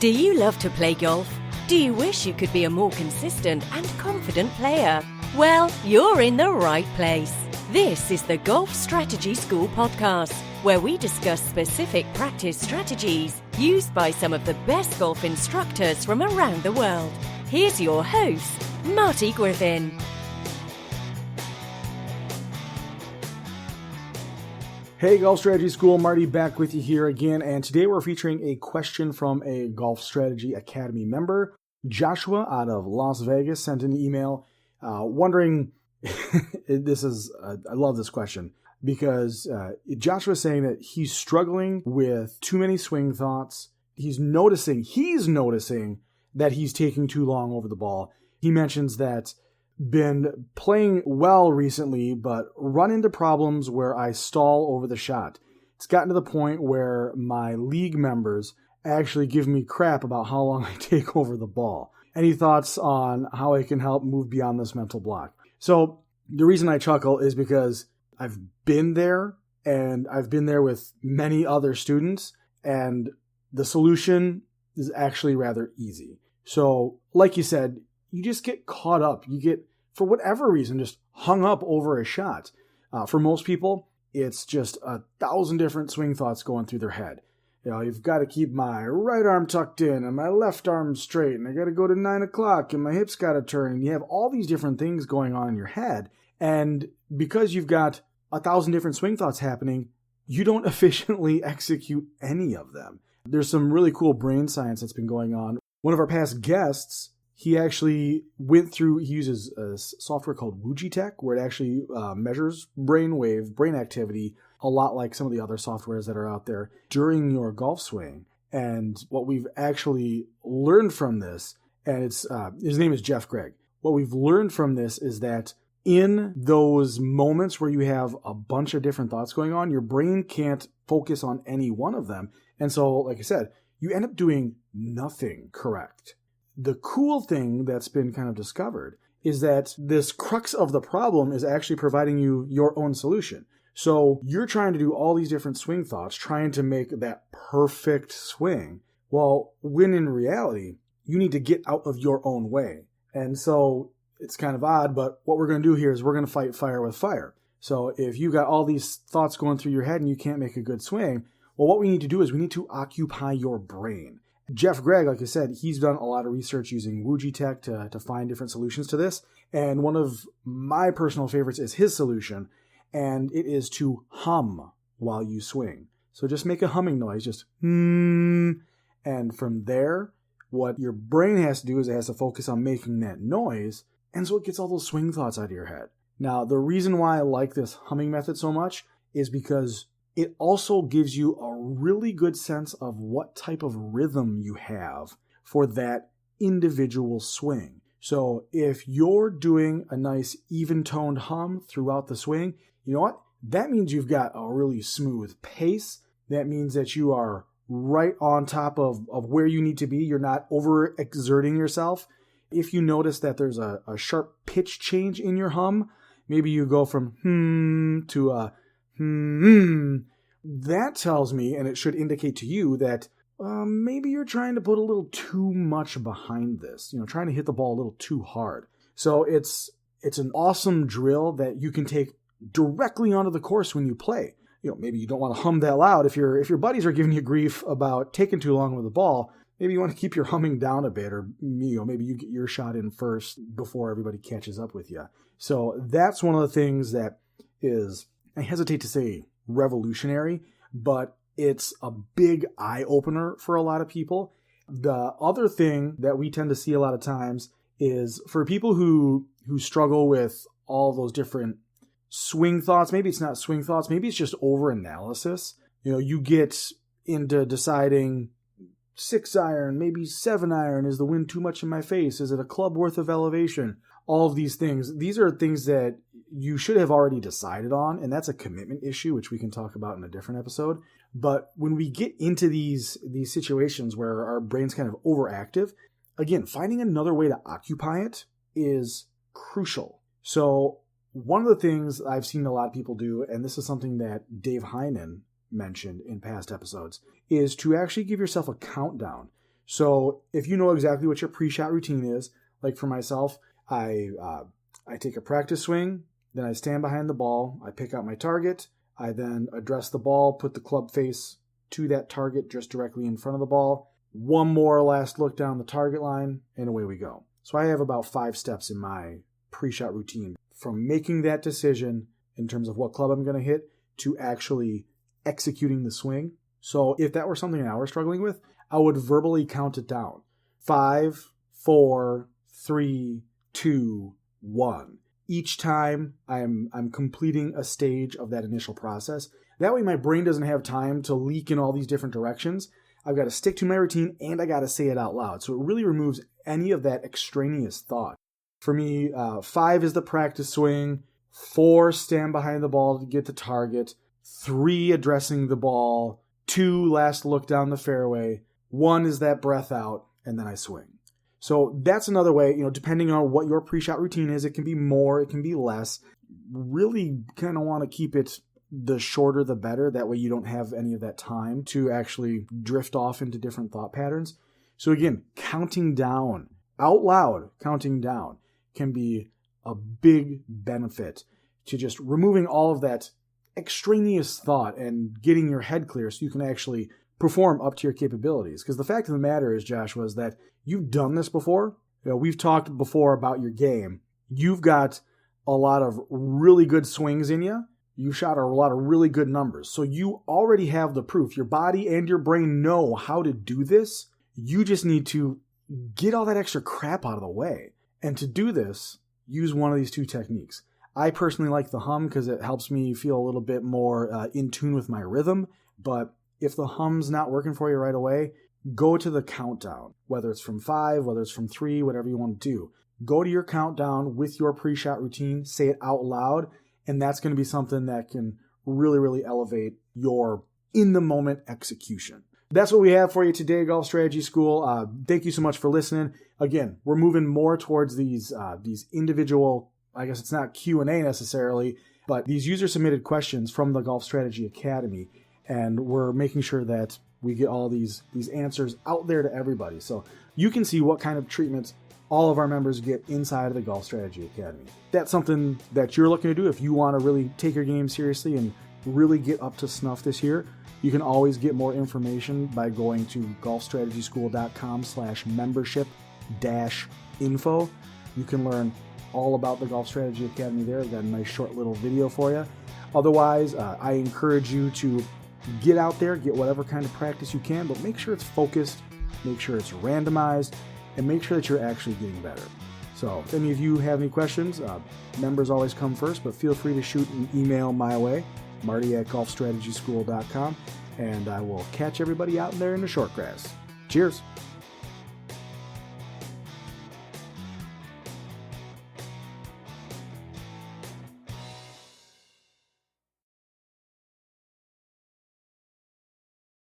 Do you love to play golf? Do you wish you could be a more consistent and confident player? Well, you're in the right place. This is the Golf Strategy School podcast, where we discuss specific practice strategies used by some of the best golf instructors from around the world. Here's your host, Marty Griffin. Hey, Golf Strategy School, Marty back with you here again, and today we're featuring a question from a Golf Strategy Academy member. Joshua out of Las Vegas sent an email wondering, I love this question, because Joshua's saying that he's struggling with too many swing thoughts. He's noticing that he's taking too long over the ball. He mentions that been playing well recently, but run into problems where I stall over the shot. It's gotten to the point where my league members actually give me crap about how long I take over the ball. Any thoughts on how I can help move beyond this mental block? So the reason I chuckle is because I've been there, and I've been there with many other students, and the solution is actually rather easy. So like you said, you just get caught up. You get, for whatever reason, just hung up over a shot. For most people, it's just 1,000 different swing thoughts going through their head. You know, you've got to keep my right arm tucked in and my left arm straight, and I got to go to 9 o'clock and my hips got to turn. And you have all these different things going on in your head. And because you've got 1,000 different swing thoughts happening, you don't efficiently execute any of them. There's some really cool brain science that's been going on. One of our past guests, he actually he uses a software called Wujitech, where it actually measures brain activity, a lot like some of the other softwares that are out there during your golf swing. And what we've actually learned from this, and his name is Jeff Gregg. What we've learned from this is that in those moments where you have a bunch of different thoughts going on, your brain can't focus on any one of them. And so, like I said, you end up doing nothing correct. The cool thing that's been kind of discovered is that this crux of the problem is actually providing you your own solution. So you're trying to do all these different swing thoughts, trying to make that perfect swing. Well, when in reality, you need to get out of your own way. And so it's kind of odd, but what we're going to do here is we're going to fight fire with fire. So if you got all these thoughts going through your head and you can't make a good swing, well, what we need to do is we need to occupy your brain. Jeff Gregg, like I said, he's done a lot of research using Wujitech to find different solutions to this. And one of my personal favorites is his solution, and it is to hum while you swing. So just make a humming noise, just and from there, what your brain has to do is it has to focus on making that noise, and so it gets all those swing thoughts out of your head. Now, the reason why I like this humming method so much is because it also gives you a really good sense of what type of rhythm you have for that individual swing. So if you're doing a nice even-toned hum throughout the swing, you know what? That means you've got a really smooth pace. That means that you are right on top of where you need to be. You're not overexerting yourself. If you notice that there's a sharp pitch change in your hum, maybe you go from to a that tells me, and it should indicate to you, that maybe you're trying to put a little too much behind this, trying to hit the ball a little too hard. So it's an awesome drill that you can take directly onto the course when you play. Maybe you don't want to hum that loud. If your buddies are giving you grief about taking too long with the ball, maybe you want to keep your humming down a bit, or maybe you get your shot in first before everybody catches up with you. So that's one of the things that is, I hesitate to say revolutionary, but it's a big eye-opener for a lot of people. The other thing that we tend to see a lot of times is for people who struggle with all those different swing thoughts. Maybe it's not swing thoughts, maybe it's just over-analysis. You get into deciding 6-iron, maybe 7-iron, is the wind too much in my face? Is it a club worth of elevation? All of these things. These are things that you should have already decided on, and that's a commitment issue, which we can talk about in a different episode. But when we get into these situations where our brain's kind of overactive, again, finding another way to occupy it is crucial. So one of the things I've seen a lot of people do, and this is something that Dave Heinen mentioned in past episodes, is to actually give yourself a countdown. So if you know exactly what your pre-shot routine is, like for myself, I take a practice swing, then I stand behind the ball, I pick out my target, I then address the ball, put the club face to that target just directly in front of the ball, one more last look down the target line, and away we go. So I have about 5 steps in my pre-shot routine from making that decision in terms of what club I'm going to hit to actually executing the swing. So if that were something I were struggling with, I would verbally count it down. 5, 4, 3, 2, 1. Each time I'm completing a stage of that initial process. That way my brain doesn't have time to leak in all these different directions. I've got to stick to my routine and I got to say it out loud. So it really removes any of that extraneous thought. For me, 5 is the practice swing, 4 stand behind the ball to get the target, 3 addressing the ball, 2 last look down the fairway, 1 is that breath out, and then I swing. So that's another way, depending on what your pre-shot routine is, it can be more, it can be less. Really kind of want to keep it the shorter the better. That way you don't have any of that time to actually drift off into different thought patterns. So again, counting down, out loud, counting down can be a big benefit to just removing all of that extraneous thought and getting your head clear so you can actually perform up to your capabilities. Because the fact of the matter is, Joshua, is that you've done this before. We've talked before about your game. You've got a lot of really good swings in you. You shot a lot of really good numbers. So you already have the proof. Your body and your brain know how to do this. You just need to get all that extra crap out of the way. And to do this, use one of these 2 techniques. I personally like the hum because it helps me feel a little bit more in tune with my rhythm. But if the hum's not working for you right away, go to the countdown, whether it's from 5, whether it's from 3, whatever you want to do. Go to your countdown with your pre-shot routine, say it out loud, and that's going to be something that can really, really elevate your in-the-moment execution. That's what we have for you today, Golf Strategy School. Thank you so much for listening. Again, we're moving more towards these individual, I guess it's not Q&A necessarily, but these user-submitted questions from the Golf Strategy Academy. And we're making sure that we get all these answers out there to everybody. So you can see what kind of treatments all of our members get inside of the Golf Strategy Academy. That's something that you're looking to do if you want to really take your game seriously and really get up to snuff this year. You can always get more information by going to golfstrategyschool.com/membership-info. You can learn all about the Golf Strategy Academy there. I've got a nice short little video for you. Otherwise, I encourage you to get out there, get whatever kind of practice you can, but make sure it's focused, make sure it's randomized, and make sure that you're actually getting better. So if any of you have any questions, members always come first, but feel free to shoot an email my way, marty@golfstrategyschool.com, and I will catch everybody out there in the short grass. Cheers.